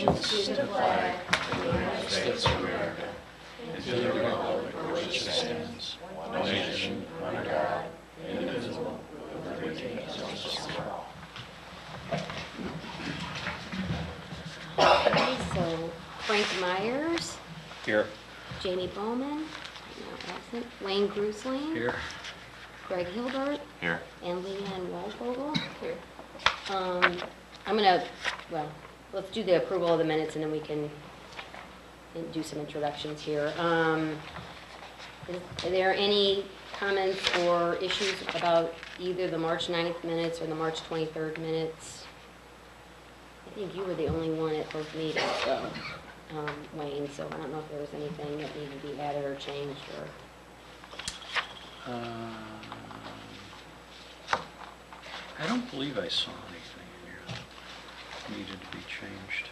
allegiance to the flag of the United States of America and to the republic for which it stands, one nation, under God, indivisible, with liberty and justice for all. Okay, so Frank Myers, Here. Jamie Bowman, now absent, Wayne Grusling, Here. Greg Hilbert, Here. and Leanne Waldvogel. Here. I'm gonna, well, let's do the approval of the minutes and then we can do some introductions here. Are there any comments or issues about either the March 9th minutes or the March 23rd minutes? I think you were the only one at both meetings, so, Wayne, so I don't know if there was anything that needed to be added or changed or... I don't believe I saw anything in here that needed to be changed.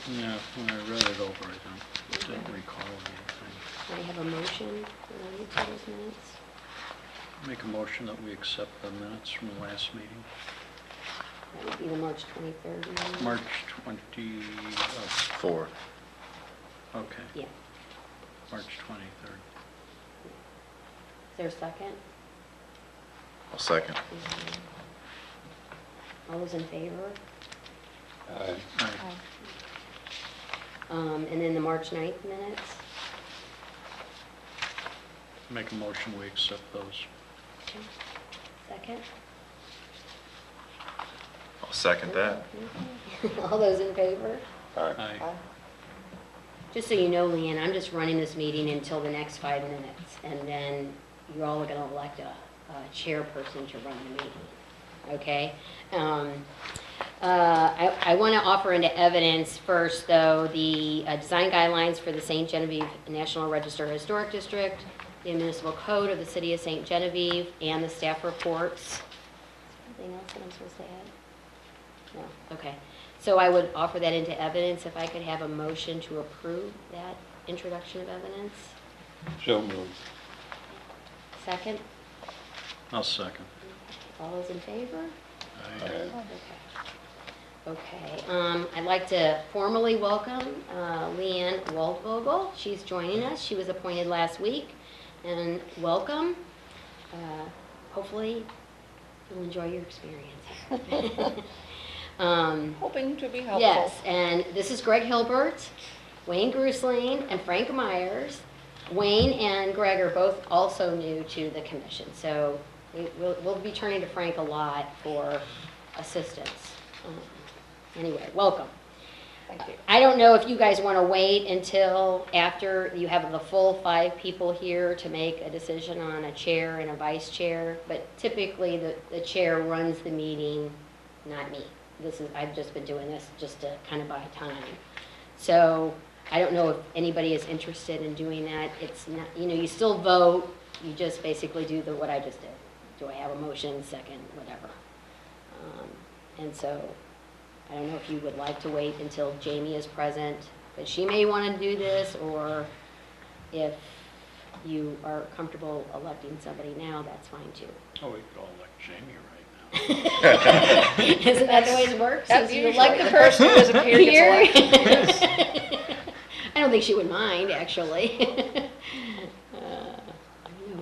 Yeah, when I read it over, I didn't recall anything. Do I have a motion related to those minutes? Make a motion that we accept the minutes from the last meeting. That would be the March 23rd meeting. March 24th. Okay, Yeah. March 23rd. Is there a second? I'll second. All those in favor? Aye. And then the March 9th minutes? Make a motion we accept those. Okay. Second? I'll second that. All those in favor? Aye. Just so you know, Leanne, I'm just running this meeting until the next 5 minutes, and then you all are going to elect a chairperson to run the meeting, okay? I want to offer into evidence first, though, the design guidelines for the St. Genevieve National Register Historic District, the municipal code of the city of St. Genevieve, and the staff reports. Anything else that I'm supposed to add? No, okay. So I would offer that into evidence if I could have a motion to approve that introduction of evidence. So moved. Second? I'll second. All those in favor? Aye. Okay, I'd like to formally welcome Leanne Waldvogel. She's joining us. She was appointed last week, and welcome. Hopefully, you'll enjoy your experience. Hoping to be helpful. Yes, and this is Greg Hilbert, Wayne Grusling, and Frank Myers. Wayne and Greg are both also new to the commission, so we'll be turning to Frank a lot for assistance. Anyway, welcome. Thank you. I don't know if you guys want to wait until after you have the full 5 people here to make a decision on a chair and a vice chair, but typically the chair runs the meeting, not me. I've just been doing this just to kind of buy time. So I don't know if anybody is interested in doing that. It's not, you still vote, you just basically do what I just did. Do I have a motion, second, whatever. And so I don't know if you would like to wait until Jamie is present, but she may want to do this, or if you are comfortable electing somebody now, that's fine too. Oh, we could all elect Jamie right Isn't that the way it works? That's Since you usually elect the person who doesn't appear here? gets elected. I don't think she would mind, actually.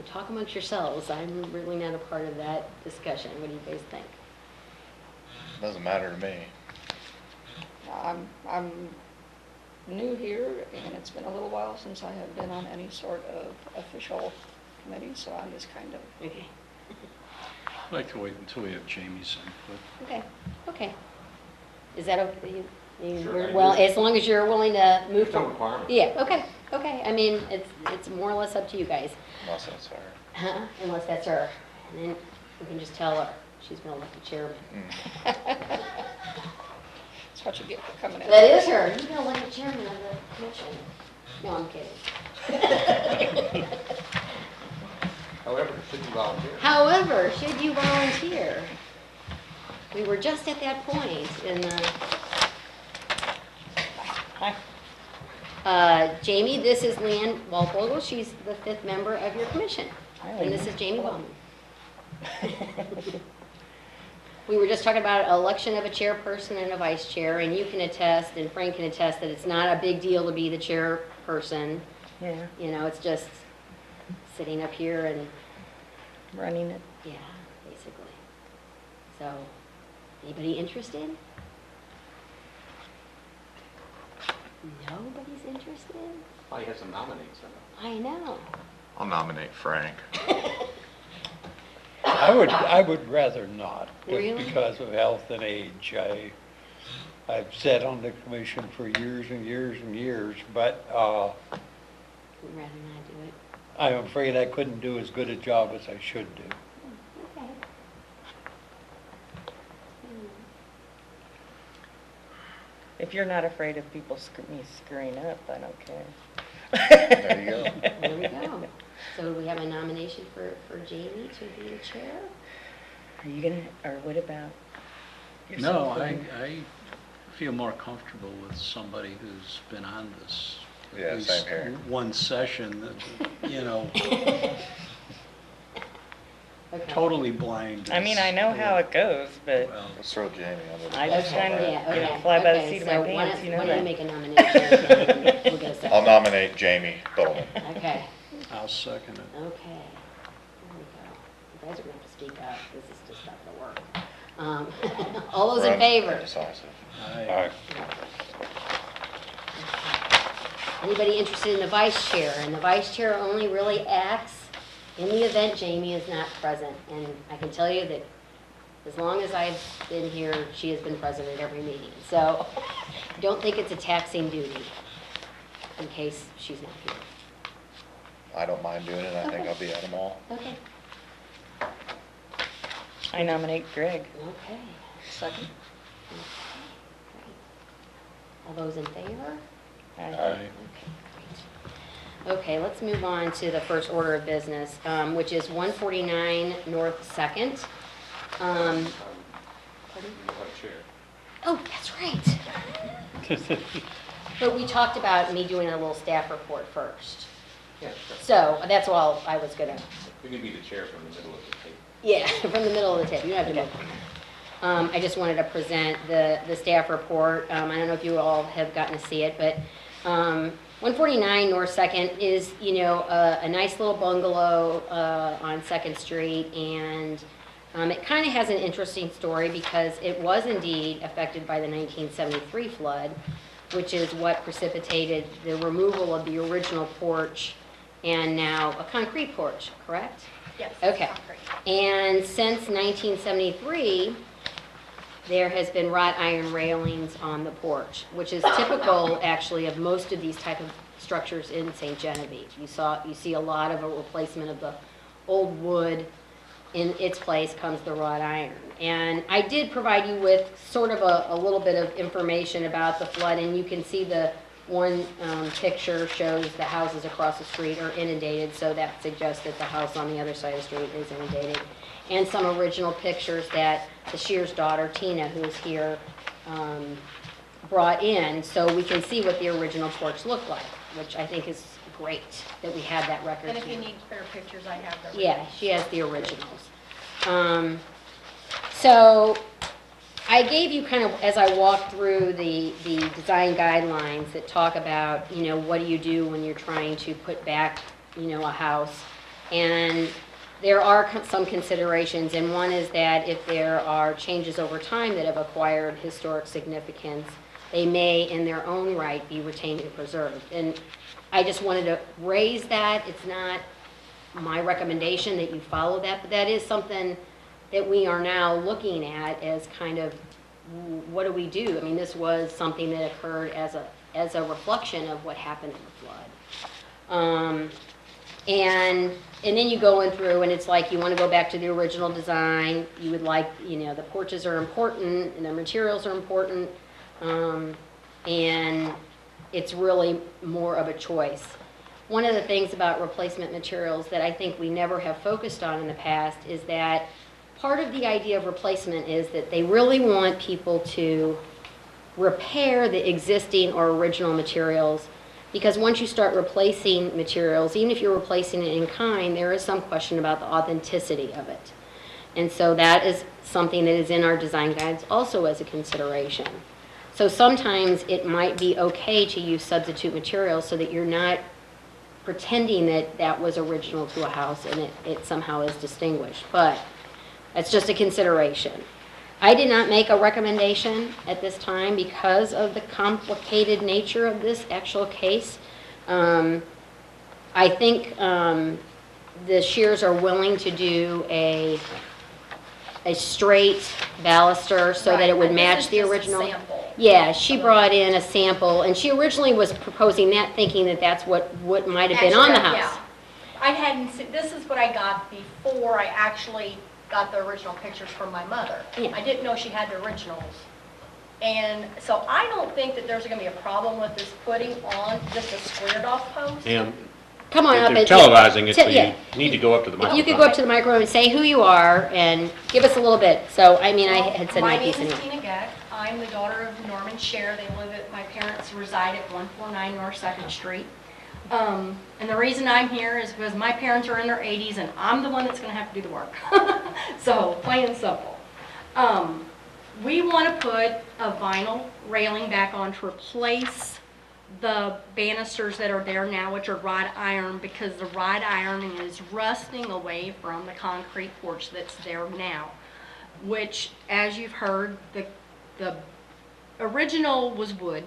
Talk amongst yourselves. I'm really not a part of that discussion. What do you guys think? Doesn't matter to me. I'm new here, and it's been a little while since I have been on any sort of official committee, so I'm just kind of... Okay. I'd like to wait until we have Jamie's input. Okay. Is that okay? Sure, Well, as long as you're willing to move There's no from... requirement. Yeah, okay. I mean, it's more or less up to you guys. Unless that's her. Unless that's her. And then we can just tell her she's been elected chairman. That's what you get for coming in. That is her. You've been elected chairman of the commission. No, I'm kidding. However, should you volunteer? However, should you volunteer? We were just at that point in the... Hi. Jamie, this is Leanne Walpole. She's the 5th member of your commission. Hi, And this Leanne. is Jamie Wellman. We were just talking about election of a chairperson and a vice chair, and you can attest, and Frank can attest, that it's not a big deal to be the chairperson. Yeah, You know, it's just sitting up here and, running it. yeah, basically. So, anybody interested? Nobody's interested? Oh, you have some nominates. I know. I'll nominate Frank. I would rather not, just Really? because of health and age. I've sat on the commission for years and years and years, but Would rather not do it. I'm afraid I couldn't do as good a job as I should do. Okay. If you're not afraid of people me screwing up, I don't care. There you go. There we go. So do we have a nomination for Jamie to be the chair? Are you gonna, or what about No, yourself? I feel more comfortable with somebody who's been on this. at Yeah, least same here. One session, that, you know, Okay. totally blind. I mean, I know how it goes, but Well, Let's throw Jamie under the I bus just on trying to, that. Yeah, you know, okay. fly by the Okay, seat of so my pants, you know why don't you that. make a nomination, and we'll get a second. I'll nominate Jamie Bowman. Okay, I'll second it. okay. There we go. You guys are gonna have to speak up, this is just not gonna work. All those in Run favor? Indecisive. Aye. Anybody interested in the vice chair? And the vice chair only really acts in the event Jamie is not present. And I can tell you that as long as I've been here, she has been present at every meeting. So don't think it's a taxing duty in case she's not here. I don't mind doing it. I think Okay. I'll be at them all. Okay. I nominate Greg. Okay. Second. All those in favor? Aye. Aye. Okay, great. Okay, let's move on to the first order of business, which is 149 North Second. Pardon? You have a chair. Oh, that's right. But we talked about me doing a little staff report first. Yeah, sure. So that's all I was gonna, You can be the chair from the middle of the table. yeah, from the middle of the table, you don't have to move on. I just wanted to present the staff report. I don't know if you all have gotten to see it, but 149 North Second is, you know, a nice little bungalow on Second Street, and it kind of has an interesting story because it was indeed affected by the 1973 flood, which is what precipitated the removal of the original porch and now a concrete porch, correct? Yes. Okay. Concrete. And since 1973, there has been wrought iron railings on the porch, which is typical actually of most of these type of structures in St. Genevieve. You see a lot of a replacement of the old wood. In its place comes the wrought iron. And I did provide you with sort of a little bit of information about the flood, and you can see the one picture shows the houses across the street are inundated, so that suggests that the house on the other side of the street is inundated. And some original pictures that the Shear's daughter, Tina, who's here, brought in, so we can see what the original porch looked like, which I think is great that we have that record. And if you here. need clear pictures, I have them. Yeah, she has the originals. So I gave you kind of, as I walked through the design guidelines that talk about, you know, what do you do when you're trying to put back, you know, a house. And there are some considerations, and one is that if there are changes over time that have acquired historic significance, they may in their own right be retained and preserved. And I just wanted to raise that. It's not my recommendation that you follow that, but that is something that we are now looking at as kind of, what do we do? I mean, this was something that occurred as a reflection of what happened in the flood. And then you go in through, and it's like you want to go back to the original design. You would like, you know, the porches are important, and the materials are important, and it's really more of a choice. One of the things about replacement materials that I think we never have focused on in the past is that part of the idea of replacement is that they really want people to repair the existing or original materials, because once you start replacing materials, even if you're replacing it in kind, there is some question about the authenticity of it. And so that is something that is in our design guides also as a consideration. So sometimes it might be okay to use substitute materials so that you're not pretending that that was original to a house and it somehow is distinguished. But that's just a consideration. I did not make a recommendation at this time because of the complicated nature of this actual case. I think the Shears are willing to do a straight baluster so that it would match the original. This is just a sample. Yeah, she brought in a sample, and she originally was proposing that, thinking that that's what might have been on the Actually, house. yeah. I hadn't seen, this is what I got before I actually got the original pictures from my mother. Yeah. I didn't know she had the originals. And so I don't think that there's gonna be a problem with this putting on just a squared off post. And Come on up they're and. televising it, so Yeah. you need to go up to the If microphone. you could go up to the microphone and say who you are and give us a little bit. So, I mean, I had said my piece My name anyway. is Tina Geck. I'm the daughter of Norman Scher. They live at, my parents reside at 149 North 2nd Street. And the reason I'm here is because my parents are in their 80s and I'm the one that's gonna have to do the work. So, plain and simple. We want to put a vinyl railing back on to replace the banisters that are there now, which are wrought iron, because the wrought iron is rusting away from the concrete porch that's there now. Which, as you've heard, the original was wood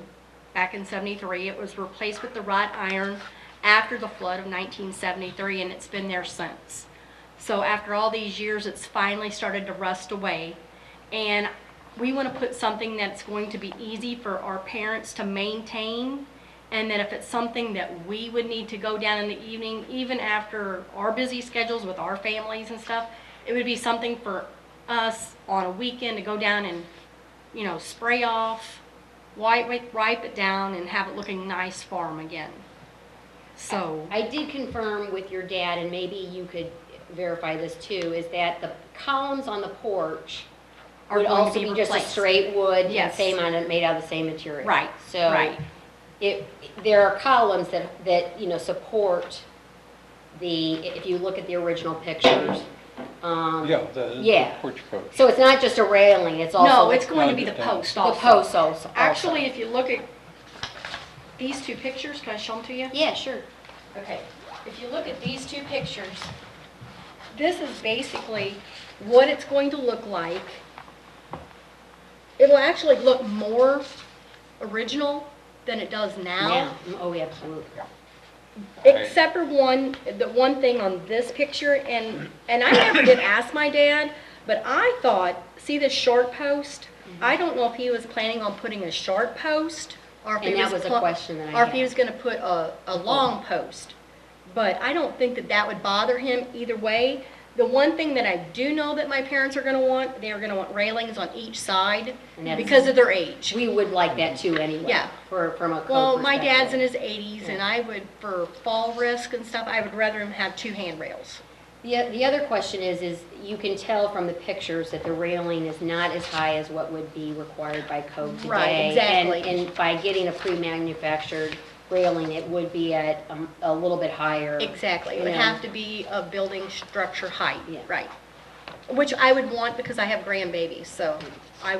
back in '73. It was replaced with the wrought iron after the flood of 1973, and it's been there since. So after all these years, it's finally started to rust away. And we want to put something that's going to be easy for our parents to maintain, and that if it's something that we would need to go down in the evening, even after our busy schedules with our families and stuff, it would be something for us on a weekend to go down and, you know, spray off, wipe it down, and have it looking nice for them again. So I did confirm with your dad, and maybe you could verify this too, is that the columns on the porch Are would going to also be be just a replaced. straight wood and Yes. made out of the same material. Right, So right. there are columns that, you know, support if you look at the original pictures. Yeah, the Yeah. porch post. So it's not just a railing, it's also. no, it's going to be the understand. post The also. posts also. Actually, if you look at these two pictures, can I show them to you? Yeah, sure. Okay, if you look at these two pictures, this is basically what it's going to look like. It will actually look more original than it does now. Oh, yeah, absolutely. Except for the one thing on this picture, and I never did ask my dad, but I thought, see this short post? I don't know if he was planning on putting a short post, or if And he that was a question that I or if he had. was gonna put a long post. But I don't think that would bother him either way. The one thing that I do know that my parents are gonna want, they are gonna want railings on each side And that's- because of their age. We would like that too anyway. Yeah. From a code Well, my dad's in perspective. his 80s, and Yeah. I would, for fall risk and stuff, I would rather him have two handrails. The other question is you can tell from the pictures that the railing is not as high as what would be required by code today. Right, exactly. And by getting a pre-manufactured railing, it would be at a little bit higher. Exactly, it would Yeah. have to be a building structure height, Yeah. right. Which I would want because I have grandbabies, so I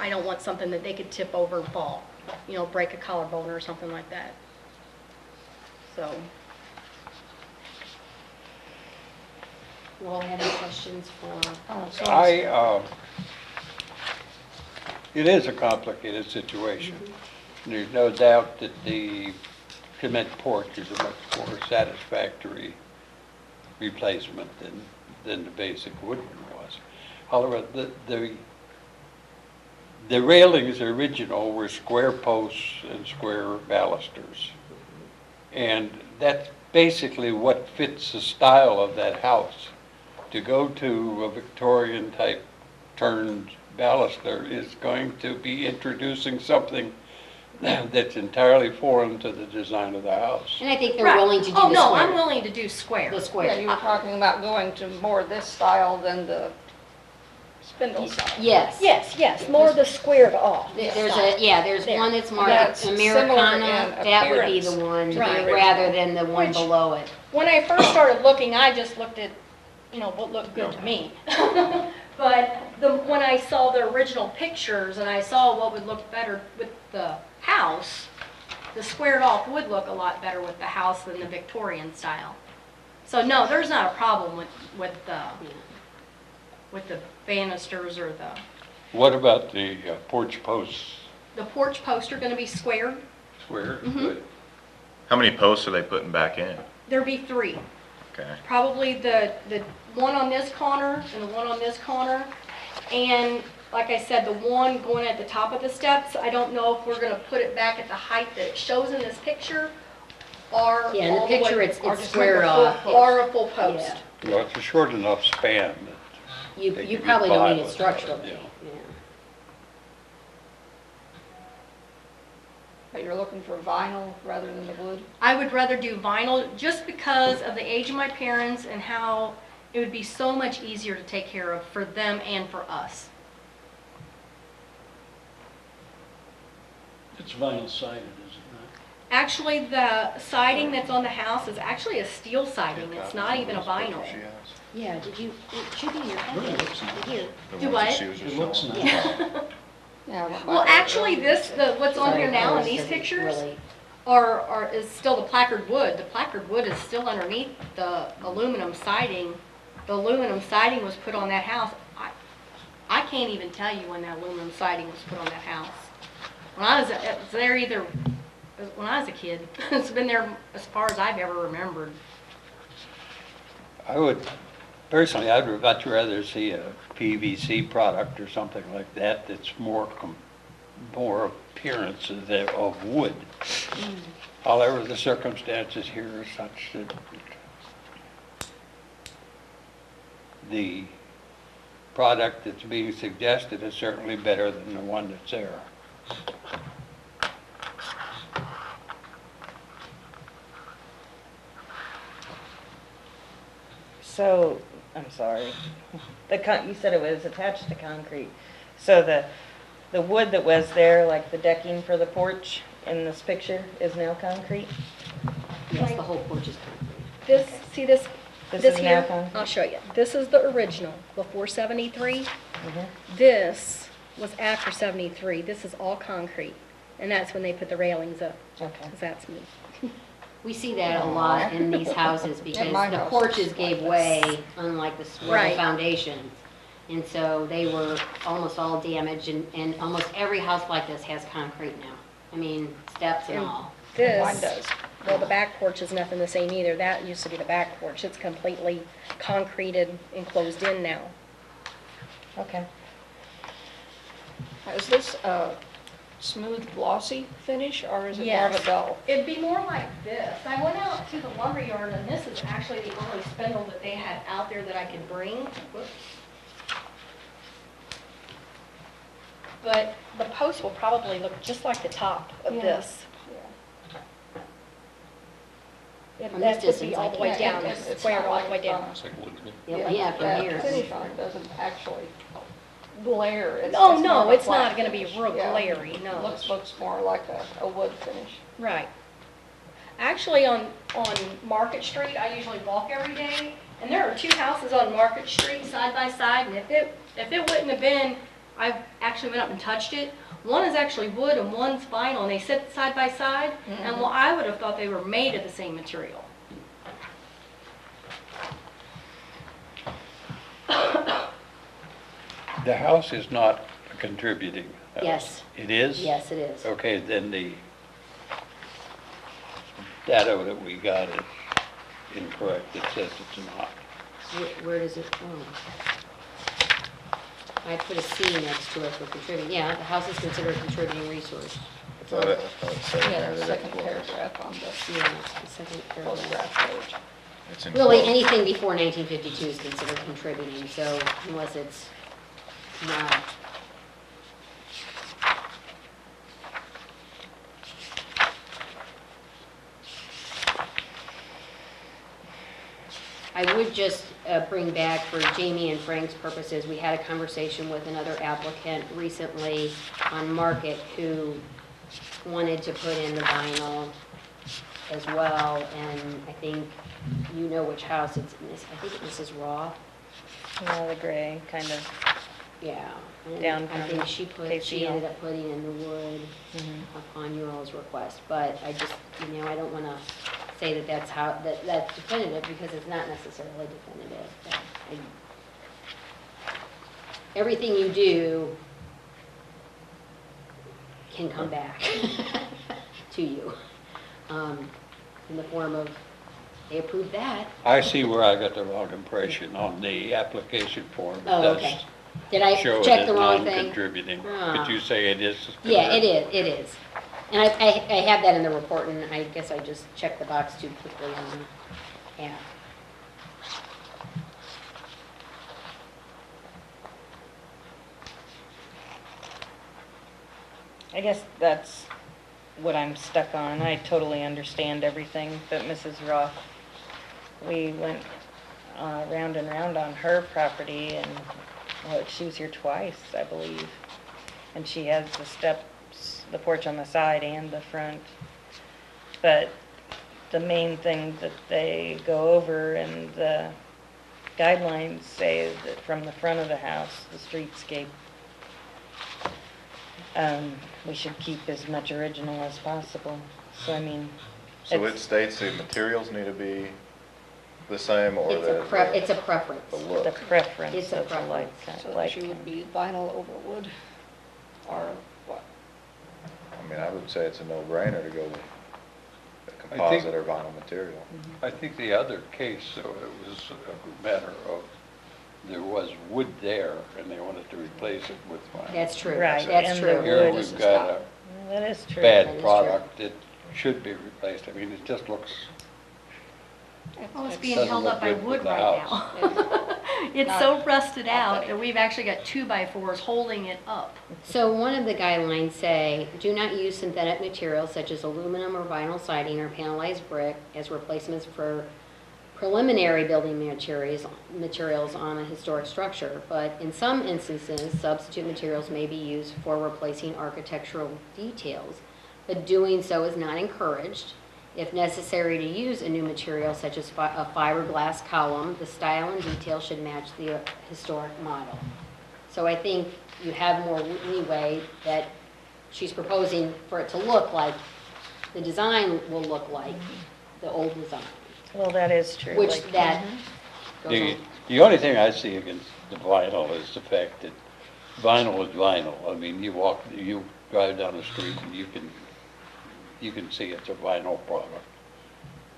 don't want something that they could tip over and fall, you know, break a collarbone or something like that. So, You all have any questions for? It is a complicated situation. There's no doubt that the cement porch is a much more satisfactory replacement than the basic wooden was. However, the railings original were square posts and square balusters. And that's basically what fits the style of that house. To go to a Victorian type turned baluster is going to be introducing something that's entirely foreign to the design of the house. And I think they're right. willing to do the Oh, square. no, I'm willing to do square. The Yeah, square. you were talking about going to more this style than the spindle style. Yes. Yes, more the squared off. There's style. there's There. one that's marked That's similar Americana, in that would be appearance the one, to the Right. rather original. than the one Which- below it. When I first started looking, I just looked at, what looked good to me. But when I saw the original pictures and I saw what would look better with the house, the squared off would look a lot better with the house than the Victorian style. So no, there's not a problem with the banisters or What about the porch posts? the porch posts are gonna be squared. Square? Mhm. Good. How many posts are they putting back in? There'll be 3. Okay. Probably the one on this corner and the one on this corner. And like I said, the one going at the top of the steps, I don't know if we're gonna put it back at the height that it shows in this picture or Yeah, in the all the way- picture, or it's just squared make a full off. post. or a full post. Yeah. Well, it's a short enough span that You They could get probably don't by need it with it, structurally, yeah. yeah. But you're looking for vinyl rather than the wood? I would rather do vinyl just because of the age of my parents and how it would be so much easier to take care of for them and for us. It's vinyl sided, is it not? Actually, the siding that's on the house is actually a steel siding. It's not even a vinyl. Yeah, did you, it should be in your Really packet. looks nice. Here. Do what? It looks nice. Yeah. Yeah. what Well, my- actually, what's on here Sorry, now in ours these doesn't pictures really- is still the placard wood. The placard wood is still underneath the aluminum siding. The aluminum siding was put on that house. I can't even tell you when that aluminum siding was put on that house. When I was, it was there either, when I was a kid. It's been there as far as I've ever remembered. I would, personally, I'd much rather see a PVC product or something like that that's more appearance of wood. However, the circumstances here are such that the product that's being suggested is certainly better than the one that's there. So, I'm sorry. You said it was attached to concrete. So the wood that was there, like the decking for the porch in this picture, is now concrete? Yes, the whole porch is concrete. See this This This is now here, concrete? I'll show you. This is the original, before 73. Mhm. This was after 73. This is all concrete. And that's when they put the railings up, Okay. 'cause that's me. We see that a lot in these houses because my the house porches is gave like way, this. unlike the swell Right. foundations. And so they were almost all damaged and almost every house like this has concrete now. I mean, steps and And all. Mine This, does. well, the back porch is nothing the same either. That used to be the back porch. It's completely concreted and closed in now. Okay. Is this a smooth glossy finish or is it more of Yes. a dull? It'd be more like this. I went out to the lumber yard and this is actually the only spindle that they had out there that I could bring. Whoops. But the post will probably look just like the top of Yeah. this. From this That would be distance, all I the way can't- down, It's square not all like the way down. It's like wood to me. Yeah, from that here. finish on it doesn't actually glare. It's Oh, just more no, of a it's flat not gonna be finish. real Yeah. glary, no. Looks more like a wood finish. Right. Actually, on Market Street, I usually walk every day, and there are 2 houses on Market Street side by side, and if it wouldn't have been, I've actually went up and touched it. One is actually wood and one's vinyl, and they sit side by side, and well, I would have thought they were made of the same material. The house is not a contributing house. Yes. It is? Yes, it is. Okay, then the data that we got is incorrect. It says it's not. Where does it, I put a C next to it for contributing. Yeah, the house is considered a contributing resource. Yeah, the second paragraph on the Yeah, it's the second paragraph. photograph page. Really, anything before 1952 is considered contributing, so unless it's not. I would just bring back for Jamie and Frank's purposes, we had a conversation with another applicant recently on Market who wanted to put in the vinyl as well, and I think you know which house it's, I think it's Mrs. Roth. Yeah, the gray, kind of. Yeah. And Down I from think Casey she Hill. ended up putting in the wood upon your all's request, but I just, I don't wanna say that that's that's definitive, because it's not necessarily definitive. Everything you do can come back to you, in the form of, they approved that. I see where I got the wrong impression on the application form. It Oh, does okay. Did I show it check as the wrong thing? non-contributing. Ah. Could you say it is? Yeah, it is. And I have that in the report, and I guess I just checked the box too quickly on the app. I guess that's what I'm stuck on. I totally understand everything, but Mrs. Roth, we went round and round on her property, and, well, she was here twice, I believe. And she has the steps, the porch on the side and the front. But the main thing that they go over and the guidelines say that from the front of the house, the streetscape, we should keep as much original as possible. So, I mean, So it it's states the materials need to be the same, or It's a preference. the the look? preference It's a of the light, preference. So light she would kind. be vinyl over wood, or what? I mean, I would say it's a no-brainer to go with a think- composite or vinyl material. I think the other case, though, it was a matter of, there was wood there, and they wanted to replace it with vinyl. That's true. Right, That's and true. the Here wood we've is got not- a That is true. That bad is product that should be replaced. I mean, it just looks, Oh, it's being Doesn't held look up by good with wood the right house. now. It's Not- so rusted not out that- that we've actually got 2x4s holding it up. So one of the guidelines say, do not use synthetic materials such as aluminum or vinyl siding or panelized brick as replacements for preliminary building materials on a historic structure. But in some instances, substitute materials may be used for replacing architectural details, but doing so is not encouraged. If necessary to use a new material such as a fiberglass column, the style and detail should match the historic model. So I think you have more leeway that she's proposing for it to look like, the design will look like the old design, Well, that is true. which like- that goes the, on. the only thing I see against the vinyl is the fact that vinyl is vinyl. I mean, you drive down the street and you can see it's a vinyl product,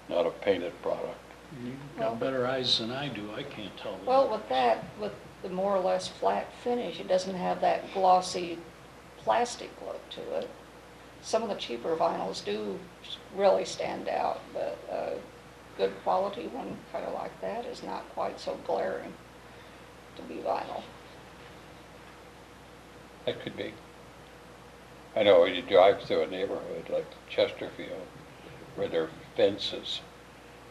not a painted product. You got better eyes than I do, I can't tell. the Well, difference. with the more or less flat finish, it doesn't have that glossy plastic look to it. Some of the cheaper vinyls do really stand out, but a good quality one, kind of like that, is not quite so glaring to be vinyl. That could be. I know when you drive through a neighborhood like Chesterfield, where there are fences,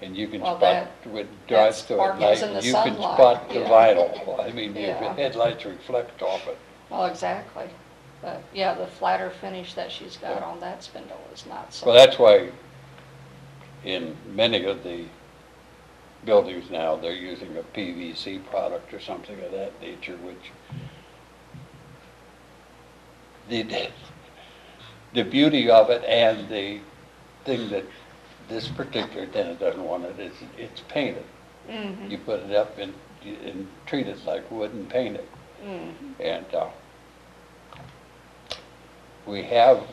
and you can Well, spot, when drive that's through part at goes night, in the you can sunlight, spot the yeah. vinyl. I mean, your Yeah. headlights reflect off it. Well, exactly. But yeah, the flatter finish that she's got on that spindle is not so. Well, that's why in many of the buildings now, they're using a PVC product or something of that nature, which the beauty of it and the thing that this particular tenant doesn't want it is it's painted. Mhm. You put it up and treat it like wood and paint it. Mhm. And we have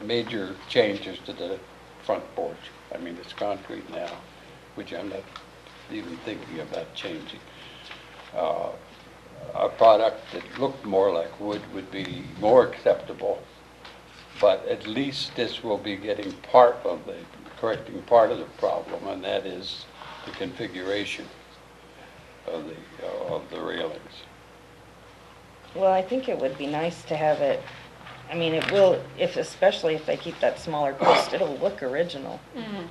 major changes to the front porch. I mean, it's concrete now, which I'm not even thinking about changing. A product that looked more like wood would be more acceptable, but at least this will be correcting part of the problem, and that is the configuration of the railings. Well, I think it would be nice to have it, I mean, it will, especially if they keep that smaller post, it'll look original. Mhm.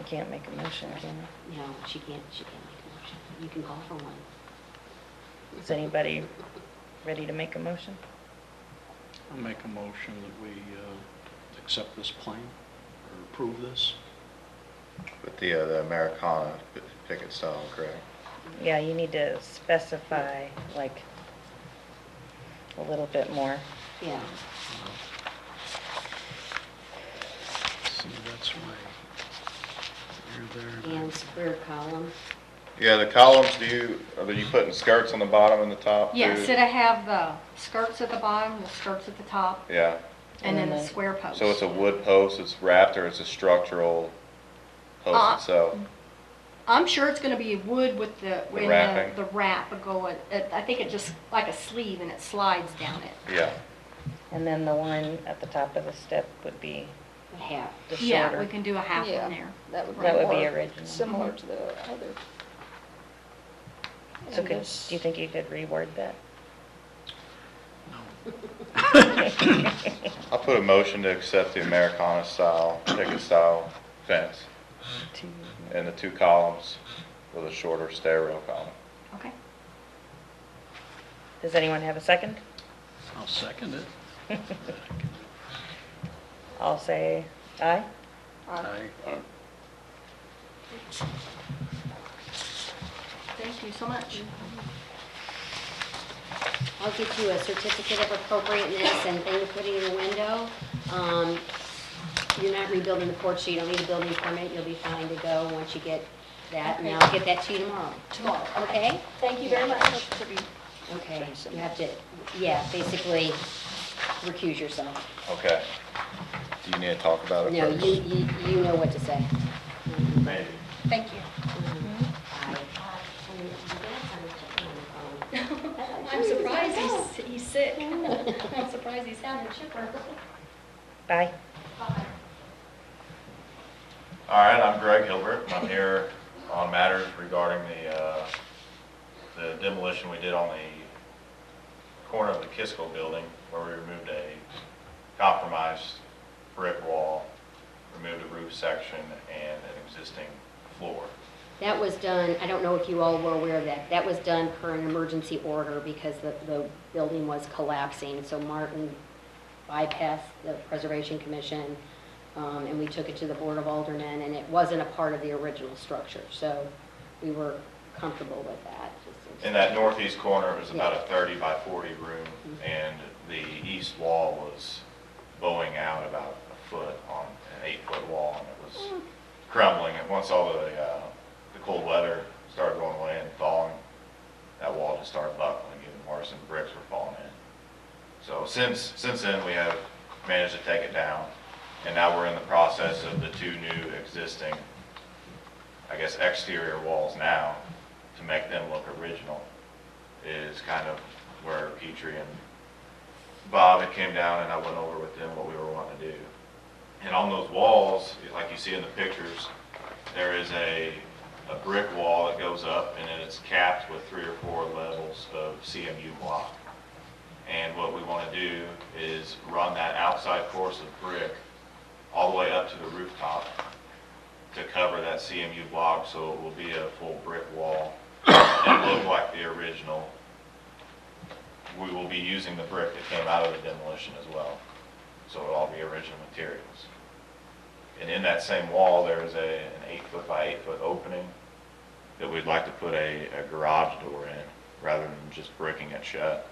can't make a motion, can I? No, she can't make a motion. You can call for one. Is anybody ready to make a motion? I'll make a motion that we accept this plan or approve this. With the Americana picket style, correct? Yeah, you need to specify, like, a little bit more. Yeah. See, that's why you're there. And square column. Yeah, the columns, are you putting skirts on the bottom and the top too? Yes, it'll have the skirts at the bottom, the skirts at the top, Yeah, and then And the then- square post. so it's a wood post, it's wrapped, or it's a structural post itself? I'm sure it's gonna be wood with when wrapping. the wrap going, I think it just like a sleeve and it slides down it. Yeah, And then the one at the top of the step would be A half. the Yeah, we shorter. can do a half Yeah. in there. That would be That would be more original. similar to the other. So And do this- you think you could reword that? No. I'll put a motion to accept the Americana style, picket style fence Two. and the 2 columns with a shorter stair rail column. Okay. Does anyone have a second? I'll second it. I'll say aye. Aye. Thank you so much. I'll get you a certificate of appropriateness and thing to put in your window. You're not rebuilding the porch, so you don't need a building permit. You'll be fine to go once you get that, and I'll get that to you tomorrow. Tomorrow. Okay? Thank you very much. Okay, you have to, yeah, basically recuse yourself. Okay. Do you need to talk about it No, first? you know what to say. Maybe. Thank you. I'm surprised he's sick. I'm surprised he's sounding chipper. Bye. Bye. All right, I'm Greg Hilbert. I'm here on matters regarding the demolition we did on the corner of the Kisco building, where we removed a compromised brick wall, removed a roof section, and an existing floor. That was done, I don't know if you all were aware of that, that was done per an emergency order because the building was collapsing. So Martin bypassed the Preservation Commission, and we took it to the Board of Aldermen, and it wasn't a part of the original structure. So we were comfortable with that. In that northeast corner, it was about a 30 by 40 room, and the east wall was bowing out about a foot on an 8-foot wall, and it was crumbling. And once all the cold weather started going away and thawing, that wall just started buckling even worse, and bricks were falling in. So since then, we have managed to take it down, and now we're in the process of the 2 new existing, I guess, exterior walls now to make them look original. Is kind of where Petrie and Bob had came down, and I went over with them what we were wanting to do. And on those walls, like you see in the pictures, there is a brick wall that goes up, and then it's capped with 3 or 4 levels of CMU block. And what we want to do is run that outside course of brick all the way up to the rooftop to cover that CMU block, so it will be a full brick wall and look like the original. We will be using the brick that came out of the demolition as well, so it'll all be original materials. And in that same wall, there is an 8-foot by 8-foot opening that we'd like to put a garage door in rather than just bricking it shut.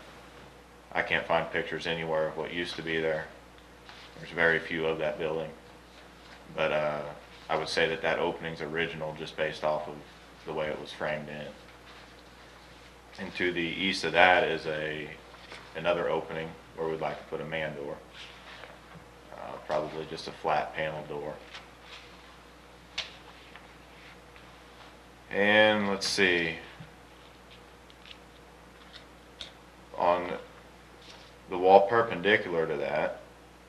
I can't find pictures anywhere of what used to be there. There's very few of that building. But I would say that that opening's original just based off of the way it was framed in. And to the east of that is another opening where we'd like to put a man door. Probably just a flat panel door. And let's see. On the wall perpendicular to that,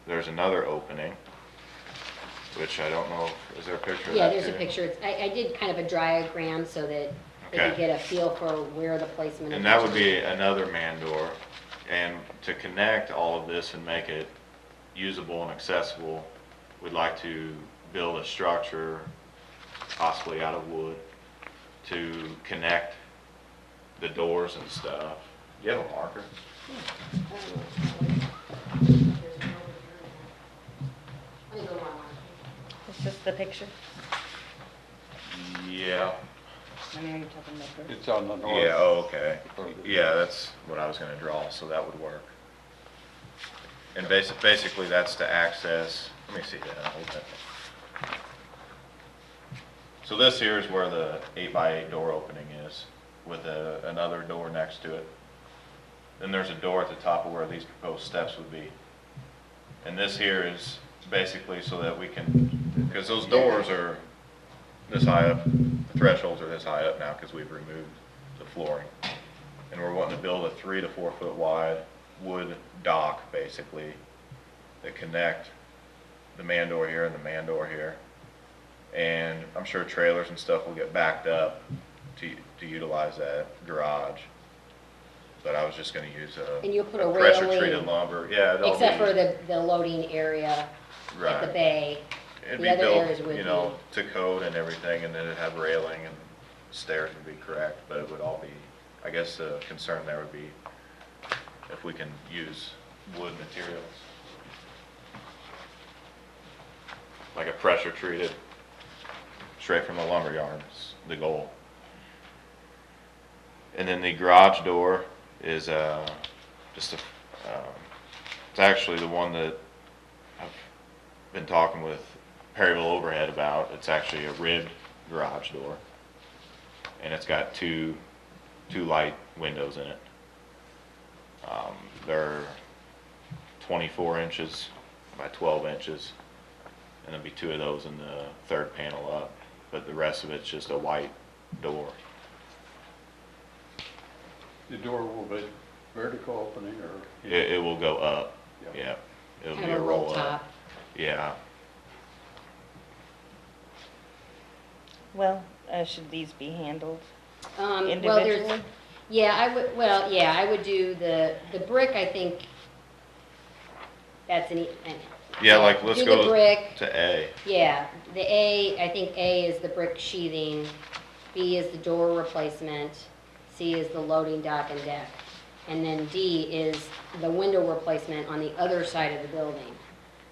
there's another opening, which I don't know, is there a picture of Yeah, that there's a too? picture. I did kind of a diagram so that they could Okay. get a feel for where the placement of And that each- would be another man door. And to connect all of this and make it usable and accessible, we'd like to build a structure possibly out of wood, to connect the doors and stuff. Do you have a marker? Let me go on. It's just the picture. Yeah. I know you're talking about this. It's on the north. Yeah, oh, okay. Yeah, that's what I was gonna draw, so that would work. And basically that's to access, let me see that, hold that. So this here is where the 8x8 door opening is, with another door next to it. Then there's a door at the top of where these proposed steps would be. And this here is basically so that we can, because those doors are this high up, the thresholds are this high up now because we've removed the flooring. And we're wanting to build a 3 to 4 foot wide wood dock, basically, that connect the man door here and the man door here. And I'm sure trailers and stuff will get backed up to utilize that garage. But I was just gonna use And you'll put a pressure railing, treated lumber, yeah. it'll except be- for the loading area at the Right. bay. It'd The be other areas built, would you know, to code and everything, and then it'd have railing and stairs would be correct, but it would all be, I guess the concern there would be if we can use wood materials. Like a pressure treated, straight from the lumber yard is the goal. And then the garage door is just a, it's actually the one that I've been talking with Perryville Overhead about. It's actually a ribbed garage door, and it's got two light windows in it. They're 24 inches by 12 inches, and there'll be 2 of those in the third panel up, but the rest of it's just a white door. The door will be vertical opening or? It will go up, Yeah. yeah. It'll Kind be of a a roll roll top. up. Yeah. Well, should these be handled Well, there's, individually? yeah, I would do the brick, I think, that's Yeah, like let's do go the brick. to A. Yeah, I think A is the brick sheathing, B is the door replacement, C is the loading dock and deck, and then D is the window replacement on the other side of the building.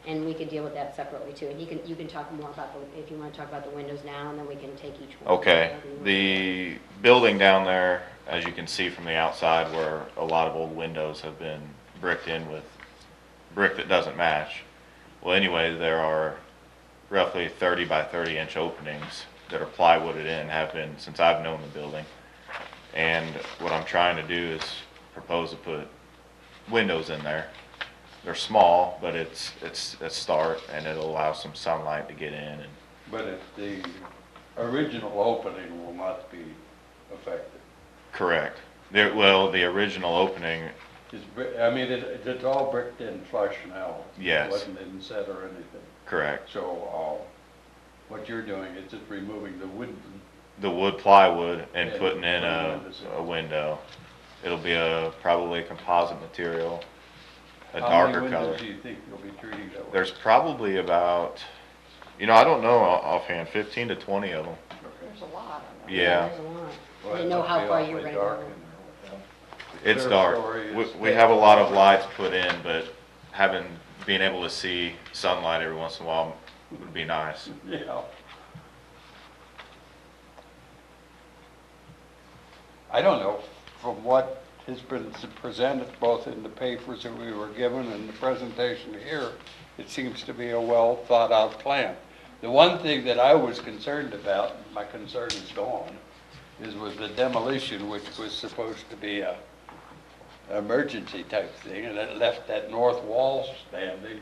And we could deal with that separately too, and you can talk more about if you want to talk about the windows now, and then we can take each one. Okay, the building down there, as you can see from the outside, where a lot of old windows have been bricked in with brick that doesn't match. Well, anyway, there are roughly 30 by 30 inch openings that are plywooded in, have been since I've known the building. And what I'm trying to do is propose to put windows in there. They're small, but it's a start, and it'll allow some sunlight to get in. And But if the original opening will not be affected. correct. Well, the original opening, I mean, it's all bricked in flush now. Yes. It wasn't inset or anything. correct. So, what you're doing is just removing the wood. The wood plywood and Yeah, putting in putting windows in. a window. It'll be probably a composite material, a How darker many color. windows do you think you'll be treating that way? There's probably about, I don't know offhand, 15 to 20 of them. There's a lot of them. Yeah, There's a lot. Well, I it didn't know must how be far you awfully were gonna dark go. in there with that. it's Third dark. story is We have a lot of lights put in, but being able to see sunlight every once in a while would be nice. Yeah. I don't know, from what has been presented both in the papers that we were given and the presentation here, it seems to be a well thought out plan. The one thing that I was concerned about, my concern is gone, is with the demolition, which was supposed to be a emergency type thing, and it left that north wall standing,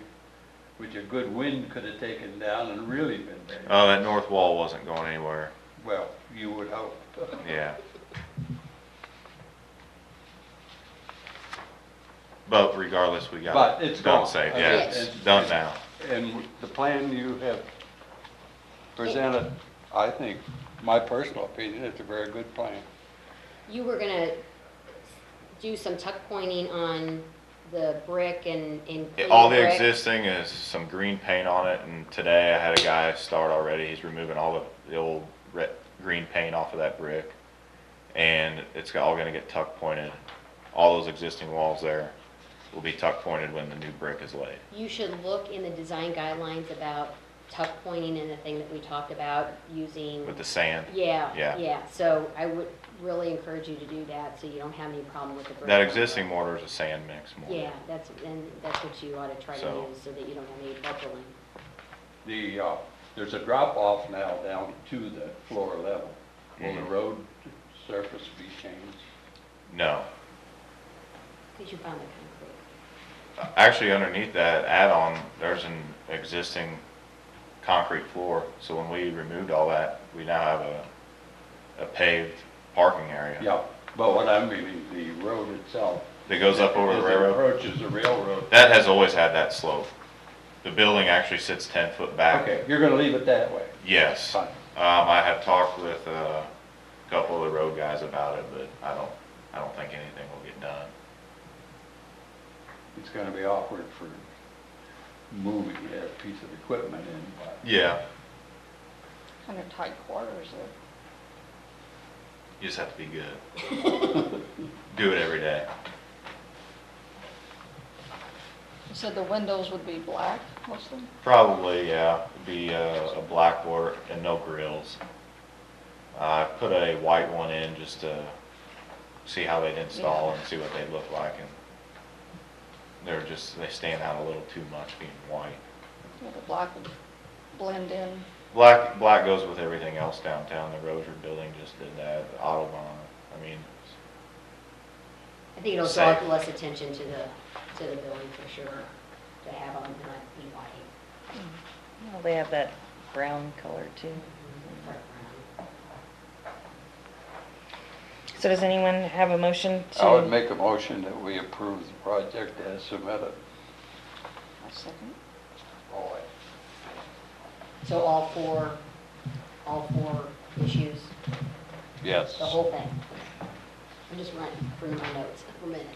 which a good wind could have taken down and really been bad. Oh, that north wall wasn't going anywhere. Well, you would hope. Yeah. But regardless, we got But it it's done gone. safe. I Yeah, mean, it's done now. And the plan you have presented, I think, my personal opinion, it's a very good plan. You were gonna do some tuck pointing on the brick and clean All the brick? existing is some green paint on it, and today I had a guy start already. He's removing all the old green paint off of that brick, and it's all gonna get tuck pointed. All those existing walls there will be tuck pointed when the new brick is laid. You should look in the design guidelines about tuck pointing and the thing that we talked about using. With the sand. Yeah, Yeah. yeah, so I would really encourage you to do that, so you don't have any problem with the brick. That existing mortar is a sand mix mortar. Yeah, that's what you ought to try to So- use, so that you don't have any buckling. There's a drop off now down to the floor level. Will the Mhm. road surface be changed? No. Because you found the concrete. Actually, underneath that add-on, there's an existing concrete floor. So when we removed all that, we now have a paved parking area. Yeah, but what I'm meaning, the road itself. That goes up over the as it railroad. approaches the railroad. That has always had that slope. The building actually sits 10 foot back. Okay, you're gonna leave it that way? Yes. Fine. I have talked with a couple of the road guys about it, but I don't think anything will get done. It's gonna be awkward for moving a piece of equipment in, but. Yeah. Kind of tight quarters there. You just have to be good. Do it every day. You said the windows would be black mostly? Probably, yeah. It'd be a black board and no grills. I put a white one in just to see how they'd install and see what they'd look like, and they stand out a little too much being white. Yeah, the black would blend in. Black goes with everything else downtown. The Roser building just did that. The Autobahn. I mean, I think it'll draw Safe. less attention to the building for sure, to have them not be white. Well, they have that brown color too. Dark brown. So does anyone have a motion to? I would make a motion that we approve the project as submitted. A second. So all four issues, Yes. the whole thing. I'm just running through my notes for minutes.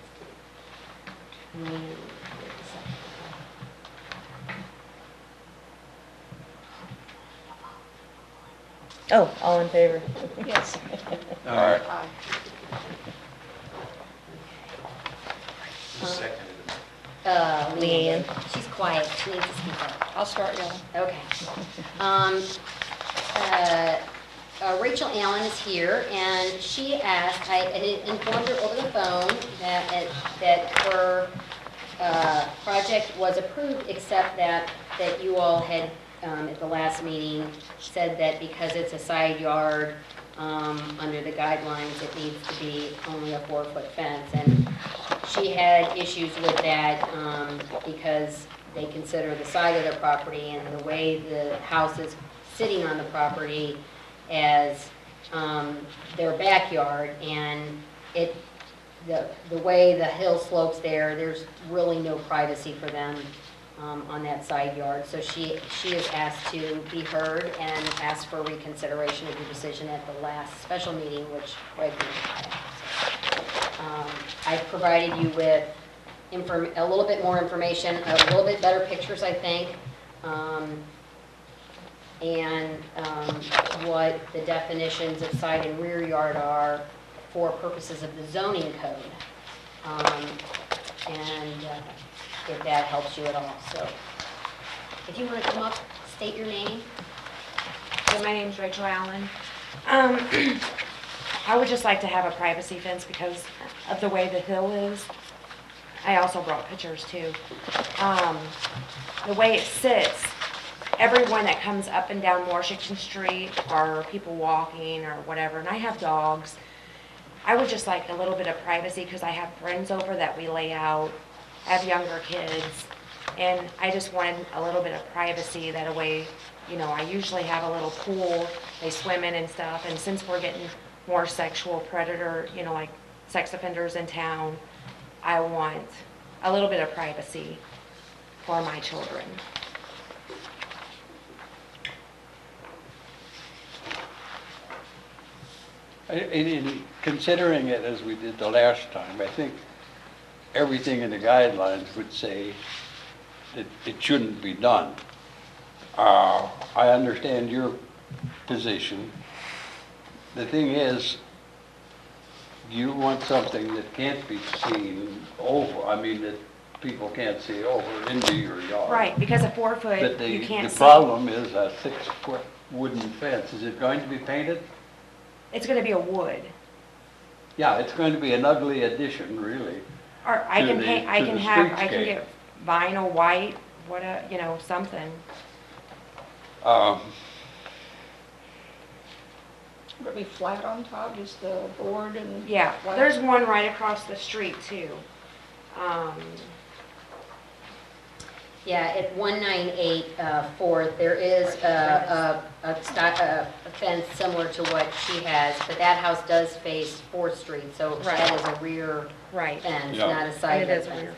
And, wait a second. Oh, all in favor? Yes. All right. Aye. Leanne. Leanne. She's quiet, she needs to speak up. I'll start yelling. Okay. Rachel Allen is here, and she asked, I had informed her over the phone that her project was approved, except that you all had, at the last meeting, said that because it's a side yard, under the guidelines, it needs to be only a 4-foot fence. And she had issues with that because they consider the side of the property and the way the house is sitting on the property as their backyard, and the way the hill slopes there's really no privacy for them on that side yard. So she is asked to be heard and asked for reconsideration of your decision at the last special meeting, which Greg had. I provided you with a little bit more information, a little bit better pictures, I think, and what the definitions of side and rear yard are for purposes of the zoning code. If that helps you at all. So if you want to come up, state your name. So my name's Rachel Allen. I would just like to have a privacy fence because of the way the hill is. I also brought pictures too. The way it sits, everyone that comes up and down Washington Street or people walking or whatever, and I have dogs, I would just like a little bit of privacy because I have friends over that we lay out. I have younger kids, and I just wanted a little bit of privacy. That way, you know, I usually have a little pool, they swim in and stuff, and since we're getting more sexual predator, you know, like sex offenders in town, I want a little bit of privacy for my children. In considering it as we did the last time, I think everything in the guidelines would say that it shouldn't be done. I understand your position. The thing is, you want something that can't be seen over, I mean, that people can't see over into your yard. Right, because a 4 But foot, you can't the see. problem is a 6-foot wooden fence. Is it going to be painted? It's gonna be a wood. Yeah, it's going to be an ugly addition, really. Or I To can the- paint, I to can the have, I can streetscape. get vinyl white, something. Um, Would it be flat on top, just the board and? Yeah, flat? there's one right across the street too. Yeah, at 198 Fourth, there is a fence similar to what she has, but that house does face Fourth Street, so Right. that is a rear Right. fence, Yeah. not a side It is fence. weird.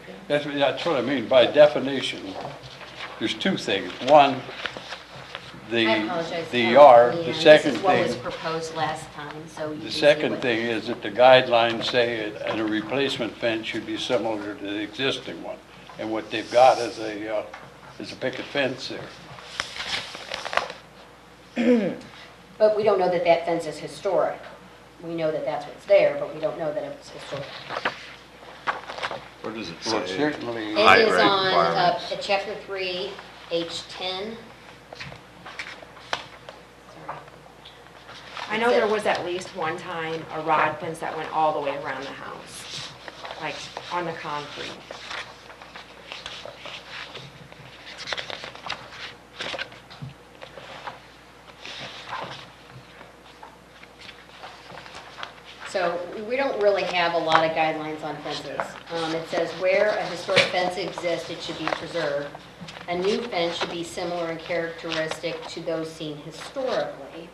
That's what I mean. By definition, there's two things. One, I apologize. the yard. Leanne, The second This is what was thing, proposed last time, so you can the see second what- thing is that the guidelines say that a replacement fence should be similar to the existing one. And what they've got is a picket fence there. But we don't know that that fence is historic. We know that that's what's there, but we don't know that it's historic. Where does it Well, say? certainly, It Height is rate on requirements. chapter 3, H10. Sorry. I know there was at least one time a rod fence that went all the way around the house, like on the concrete. So we don't really have a lot of guidelines on fences. It says where a historic fence exists, it should be preserved. A new fence should be similar in characteristic to those seen historically.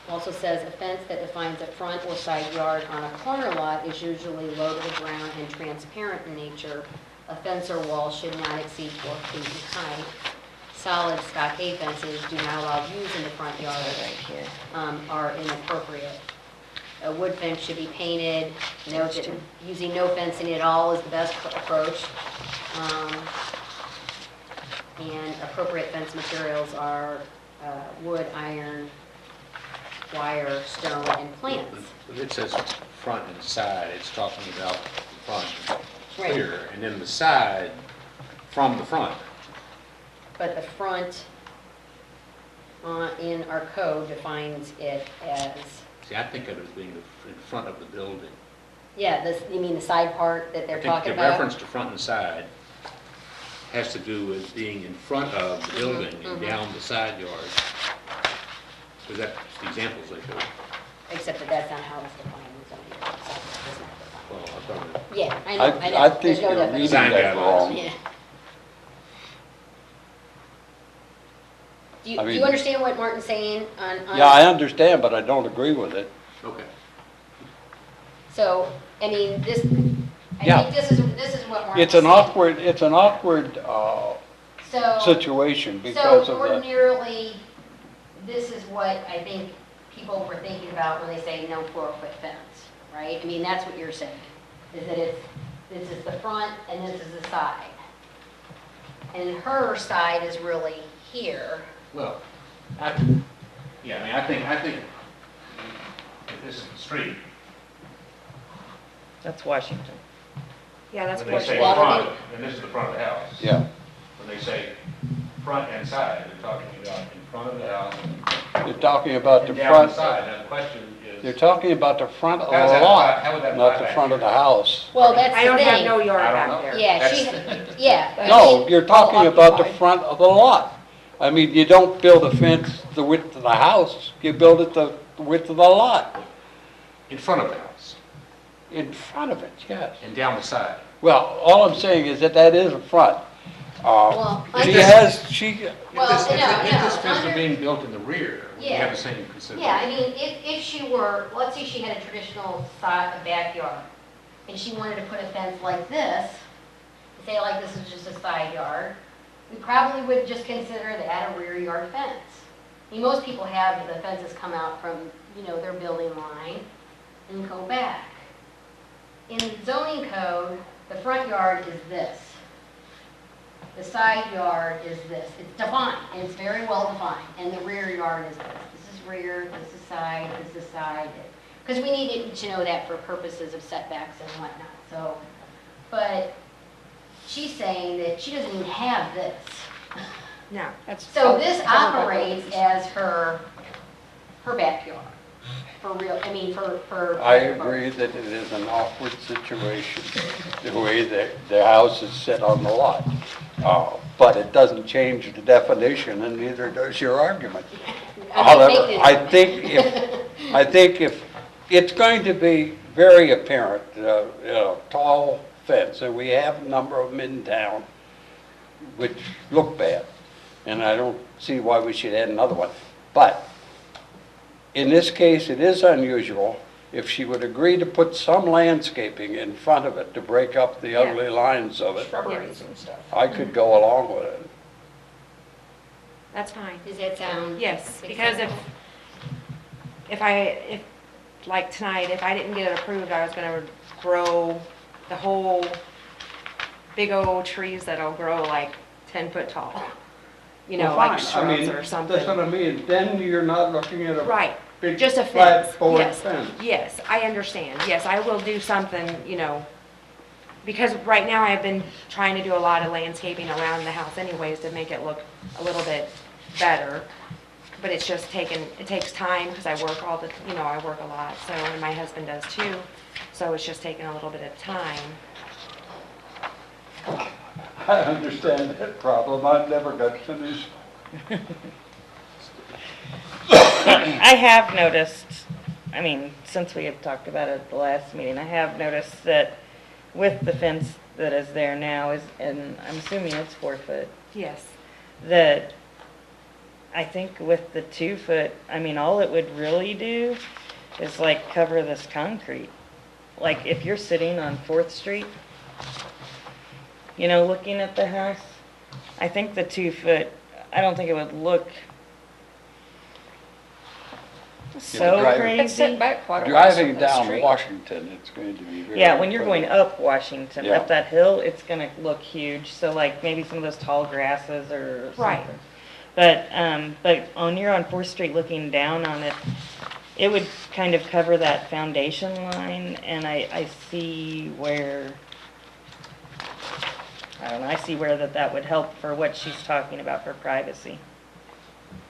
Also says a fence that defines a front or side yard on a corner lot is usually low to the ground and transparent in nature. A fence or wall should not exceed 4 feet in height. Solid stockade fences do not allow use in the front yard are inappropriate. A wood fence should be painted. Note that using no fencing at all is the best approach. And appropriate fence materials are wood, iron, wire, stone, and plants. When it says front and side, it's talking about the front Right. clear, and then the side from the front. But the front in our code defines it as, See, I think of it as being in front of the building. yeah, this, you mean the side part that I they're think talking the about? reference to front and side has to do with being in front of the building and down the side yard. Because that's the examples they show. Except that that's not how it's defined in zoning. It's not defined. Well, I thought Yeah, I know, I know. I think There's no you're reading definition. Design that guidelines. wrong. Yeah. Do I you mean- understand what Martin's saying on? Yeah, I understand, but I don't agree with it. okay. So, I mean, this, I Yeah. think this is what Martin's It's an saying. awkward So, situation because so of the, ordinarily, this is what I think people were thinking about when they say no 4-foot fence, right? I mean, that's what you're saying, is that this is the front and this is the side. And her side is really here. Well, I think if this is the street, That's Washington. Yeah, that's when what. they say Well, front, and this is the front of the house. yeah. When they say front and side, they're talking about in front of the house You're talking about the and down the front, side. Now, the question you're is, talking about the front of the How does that lot, apply- how would that not apply the back front of here? the house. Well, that's I the don't have no thing. yard I don't back know. there. Yeah, she, yeah. No, you're talking Well about the occupied. front of the lot. I mean, you don't build a fence the width of the house, you build it the width of the lot. in front of the house In front of it, yes. and down the side. Well, all I'm saying is that is a front. Well, She under- has, she, If Well, this, no, if this no, fence were under- being built in the rear, would we Yeah. have the same consideration? Yeah, I mean, if she were, let's say she had a traditional side, a backyard, and she wanted to put a fence like this, say like this is just a side yard, we probably would just consider that a rear yard fence. I mean, most people have the fences come out from, their building line and go back. In zoning code, The front yard is this. The side yard is this. It's defined, and it's very well defined, and the rear yard is this. This is rear, this is side, this is side. Because we need to know that for purposes of setbacks and whatnot, so. But she's saying that she doesn't even have this. No. That's So this covered by operates rules. as her backyard, for real, I mean, for. I agree that it is an awkward situation, the way that the house is set on the lot. But it doesn't change the definition, and neither does your argument. I'm However, making- I think if it's going to be very apparent, tall fence, and we have a number of them in town which look bad, and I don't see why we should add another one. But in this case, it is unusual. If she would agree to put some landscaping in front of it to break up the Yeah. ugly lines of it, Shrubberies and stuff. I could go along with it. That's fine. Does that sound? Yes, because if like tonight, if I didn't get it approved, I was gonna grow the whole big old trees that'll grow like 10 foot tall. You know, Well, like fine. I mean, shrubs or something. That's what I mean. Then you're not looking at a Right, big just a flat fence. board Yes, fence. yes, I understand. Yes, I will do something, because right now I've been trying to do a lot of landscaping around the house anyways to make it look a little bit better. But it's just it takes time because I work I work a lot, so, and my husband does too. So it's just taking a little bit of time. I understand that problem. I've never got finished. I have noticed, I mean, since we had talked about it at the last meeting, I have noticed that with the fence that is there now and I'm assuming it's 4 foot, Yes. that I think with the 2 foot, I mean, all it would really do is like cover this concrete. Like if you're sitting on 4th Street, looking at the house, I think the 2 foot, I don't think it would look so driving- It's set crazy. back quite a ways Driving from the down street. Washington, it's going to be very. Yeah, when you're going up Washington, Yeah. up that hill, it's gonna look huge. So like maybe some of those tall grasses or something. Right. But you're on 4th Street looking down on it, it would kind of cover that foundation line, and I see where, I don't know, I see where that would help for what she's talking about for privacy.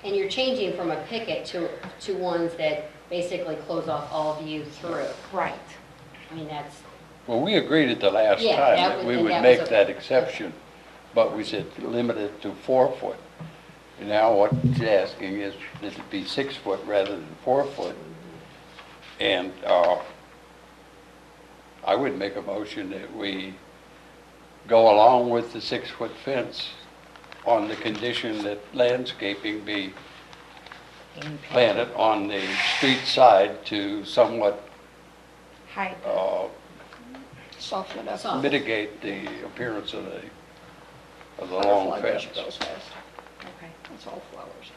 And you're changing from a picket to ones that basically close off all view through. Right. I mean, that's, Well, we agreed at the last Yeah, time that that was- we and would that make was that okay. exception, but we said limit it to 4 foot. And now what she's asking is that it be 6 foot rather than 4 foot. And I would make a motion that we go along with the 6 foot fence on the condition that landscaping be planted on the street side to somewhat Hide. Soften it up. Soft. mitigate the appearance of the long Butterfly fence. bush goes fast. Okay. It's all flowers.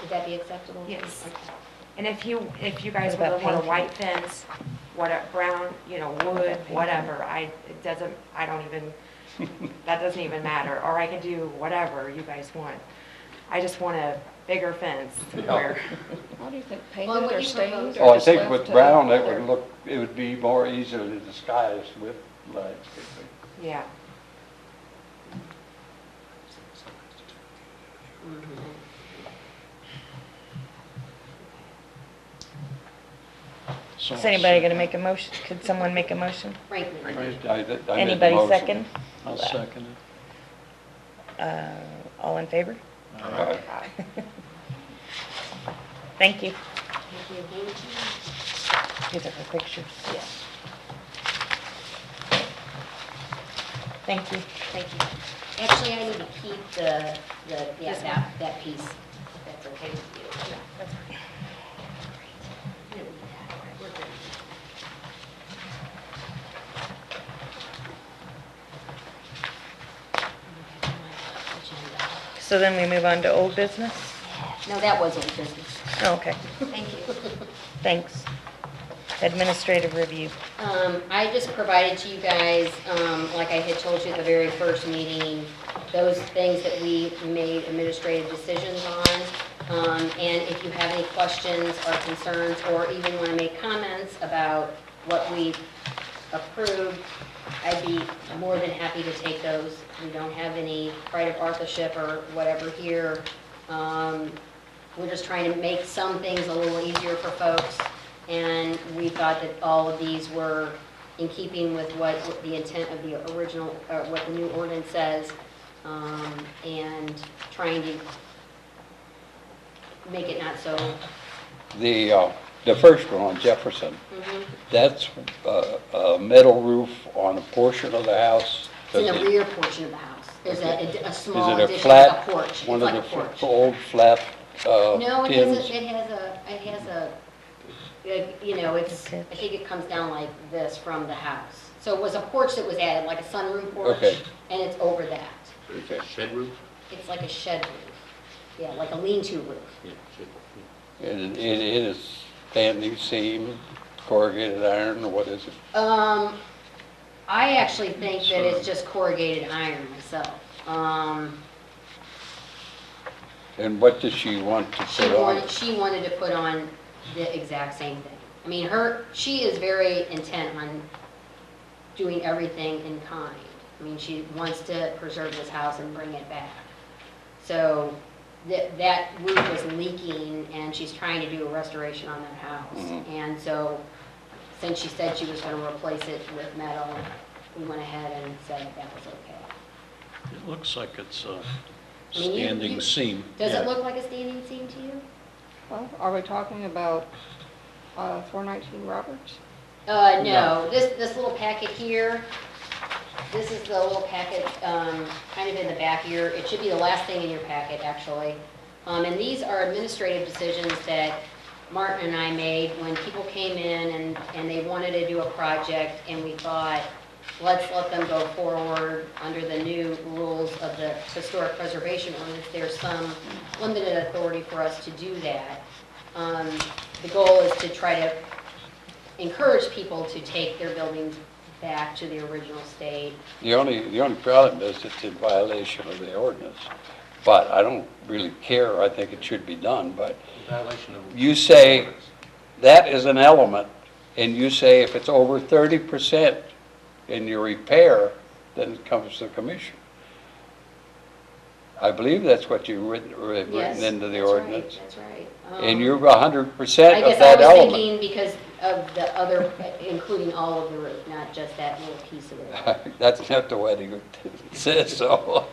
would that be acceptable? Yes. Okay. And if you guys What about would want a painting? white fence, brown, wood, whatever, I don't even, that doesn't even matter. Or I could do whatever you guys want. I just want a bigger fence Yeah. where, How do you think, Well, painted what or you stained? propose- Oh, I just think left with to brown, it other- would look, it would be more easily disguised with landscaping. yeah. So Is anybody gonna make a motion? Could someone make a motion? Frankly. I made the Anybody motion. second? I'll second it. All in favor? All right. Thank you. Thank you. These are her pictures. Thank you. Thank you. Actually, I need to keep that piece, if that's okay with you. Yeah, that's fine. You don't need that. We're good. So then we move on to old business? No, that was old business. Oh, okay, Thank you. thanks. Administrative review. I just provided to you guys, like I had told you at the very first meeting, those things that we made administrative decisions on. And if you have any questions or concerns, or even want to make comments about what we approved, I'd be more than happy to take those. We don't have any pride of authorship or whatever here. We're just trying to make some things a little easier for folks. And we thought that all of these were in keeping with what the intent of the original, what the new ordinance says, and trying to make it not so. The first one on Jefferson, that's a metal roof on a portion of the house. It's in the rear portion of the house. There's a small Is it a addition, flat, like a porch. It's one like of a the porch. old flat No, it tins? has a, you know, it's, I think it comes down like this from the house. So it was a porch that was added, like a sunroom porch, Okay. and it's over that. It's a shed roof? It's like a shed roof. Yeah, like a lean-to roof. Yeah, shed, It is standing seam, corrugated iron, or what is it? I actually think that it's just corrugated iron myself. And what does she want to put on? She wanted to put on the exact same thing. I mean, she is very intent on doing everything in kind. I mean, she wants to preserve this house and bring it back. So that roof was leaking, and she's trying to do a restoration on that house. And so, since she said she was going to replace it with metal, we went ahead and said that was okay. It looks like it's a I mean, standing seam. Does Yeah. it look like a standing seam to you? Well, are we talking about 419 Roberts? No, this little packet here, this is the little packet, kind of in the back here. It should be the last thing in your packet, actually. And these are administrative decisions that Martin and I made when people came in and they wanted to do a project, and we thought, let's let them go forward under the new rules of the historic preservation ordinance. There's some limited authority for us to do that. The goal is to try to encourage people to take their buildings back to the original state. The only problem is it's in violation of the ordinance. But I don't really care, I think it should be done, but violation of. you say that is an element, and you say if it's over 30% in your repair, then it comes to the commission. I believe that's what you've written Yes, into the that's ordinance. right, that's right. And you're 100% I of guess I that was element. thinking because of the other, including all of the roof, not just that little piece of it. That's not the way it says so.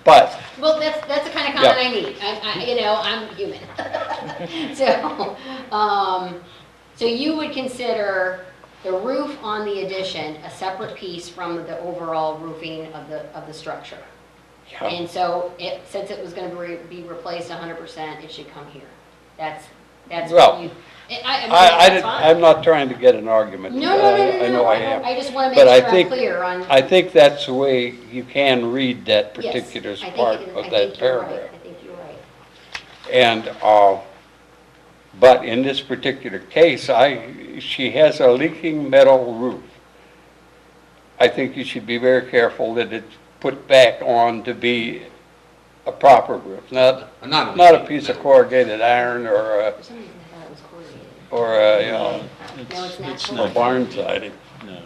But, Well, that's the kind of comment I need. You know, I'm human. So you would consider the roof on the addition a separate piece from the overall roofing of the structure. yeah, And so since it was gonna be replaced 100%, it should come here. That's Well, what you, I mean, that's fine. I'm not trying to get an argument. No, I know I am. I just wanna make But I sure I'm think- clear on. I think that's the way you can read that Yes, particular I think part I of think that you're right. paragraph. I think you're right. And, but in this particular case, she has a leaking metal roof. I think you should be very careful that it's put back on to be a proper roof, not a piece of corrugated iron or For some reason I thought it was corrugated. you know, No, it's not It's a corrugated. barn siding. No.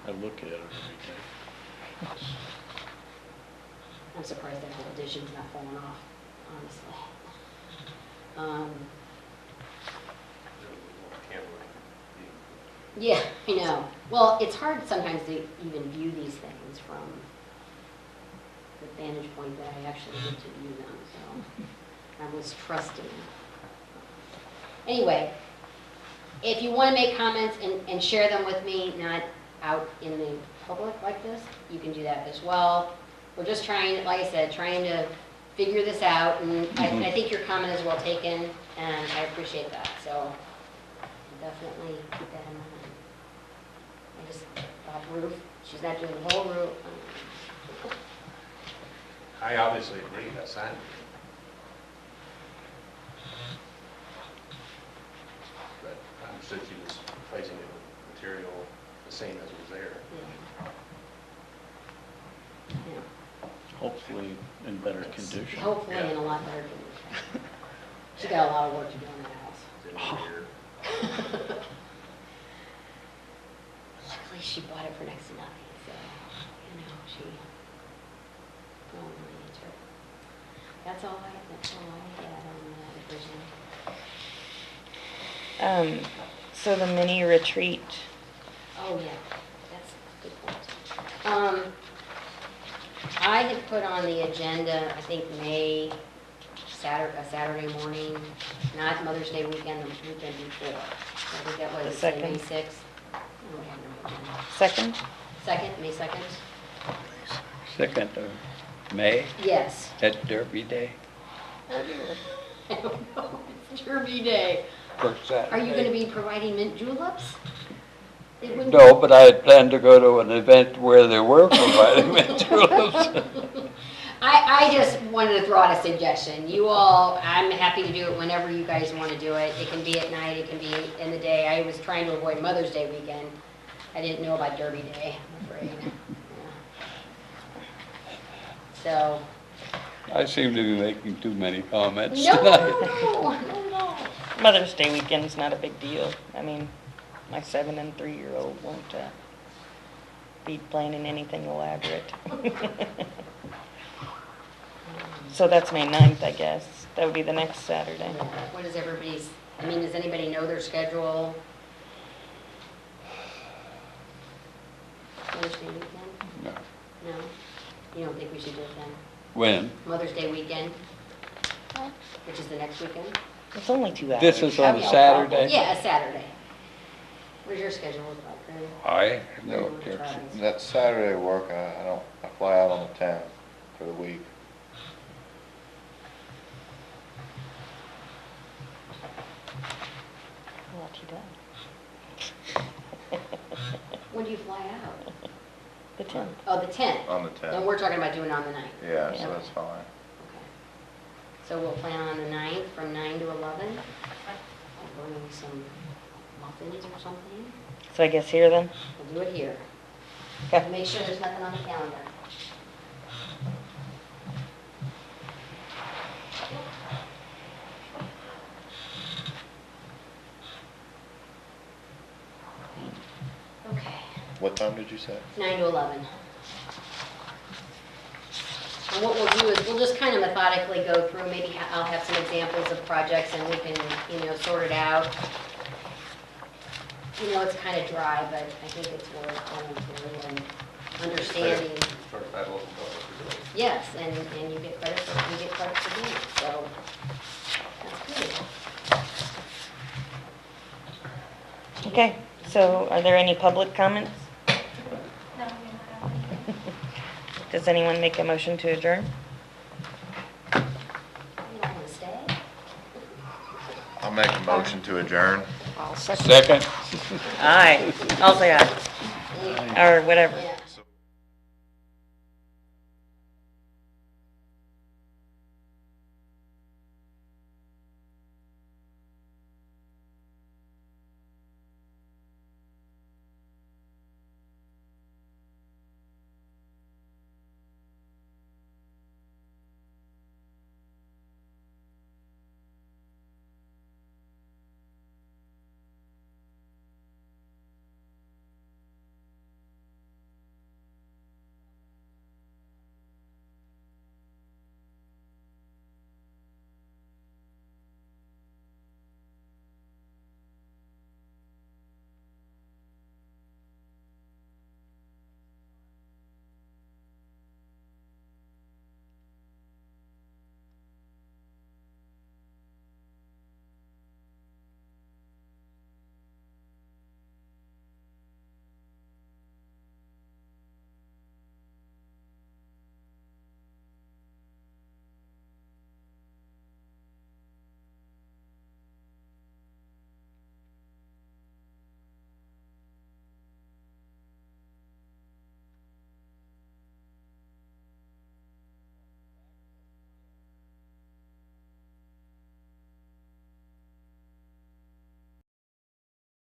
I look at it every day. I'm surprised that whole addition's not falling off, honestly. Yeah, I know. Well, it's hard sometimes to even view these things from the vantage point that I actually get to view them, so I was trusting. Anyway, if you want to make comments and share them with me, not out in the public like this, you can do that as well. We're just trying, like I said, trying to figure this out, and I think your comment is well taken, and I appreciate that, so definitely keep that in mind. I just thought roof, she's not doing the whole roof. I obviously agree, that's fine. hopefully in better condition. Hopefully in a lot better condition. She got a lot of work to do in that house. Luckily, she bought it for next to nothing, so, she won't really into it. That's all I had on that division. So the mini retreat, Oh, yeah, that's a good point. I had put on the agenda, I think a Saturday morning, not Mother's Day weekend, the weekend before. I think that was The May second. 6th. I don't have no agenda. second? May 2nd? 2nd of May, Yes. at Derby Day, I don't know, it's Derby Day. first Saturday. Are you gonna be providing mint juleps? It wouldn't- No, but I had planned to go to an event where they were providing mint juleps. I just wanted to throw out a suggestion. You all, I'm happy to do it whenever you guys want to do it. It can be at night, it can be in the day. I was trying to avoid Mother's Day weekend. I didn't know about Derby Day, I'm afraid. Yeah. So, I seem to be making too many comments no, tonight. no. Mother's Day weekend's not a big deal. I mean, my 7 and 3-year-old won't be planning anything elaborate. So that's May 9th, I guess. That would be the next Saturday. What is everybody's, does anybody know their schedule? Mother's Day weekend? No. No? You don't think we should do it then? When? Mother's Day weekend, which is the next weekend? It's only 2 hours. This is on Okay. a Saturday? Yeah, a Saturday. What does your schedule look like, Greg? I have no objection. Travis? That Saturday work, I fly out on the 10th for the week. Lucky dog. When do you fly out? The 10th. Oh, the 10th. On the Then 10th. we're talking about doing it on the 9th. Yeah, Yeah. so that's fine. Okay. So we'll plan on the 9th from 9 to 11. I'll bring some muffins or something. So I guess here then? We'll do it here. Okay. Make sure there's nothing on the calendar. Okay. What time did you say? 9 to 11. And what we'll do is, we'll just kind of methodically go through, maybe I'll have some examples of projects and we can, sort it out. It's kind of dry, but I think it's worth going through and understanding. Yes, and you get credit for doing it, so that's good. Okay, so are there any public comments? Does anyone make a motion to adjourn? You don't want to stay? I'll make a motion to adjourn. I'll second. Second? Aye. I'll say aye. Or whatever.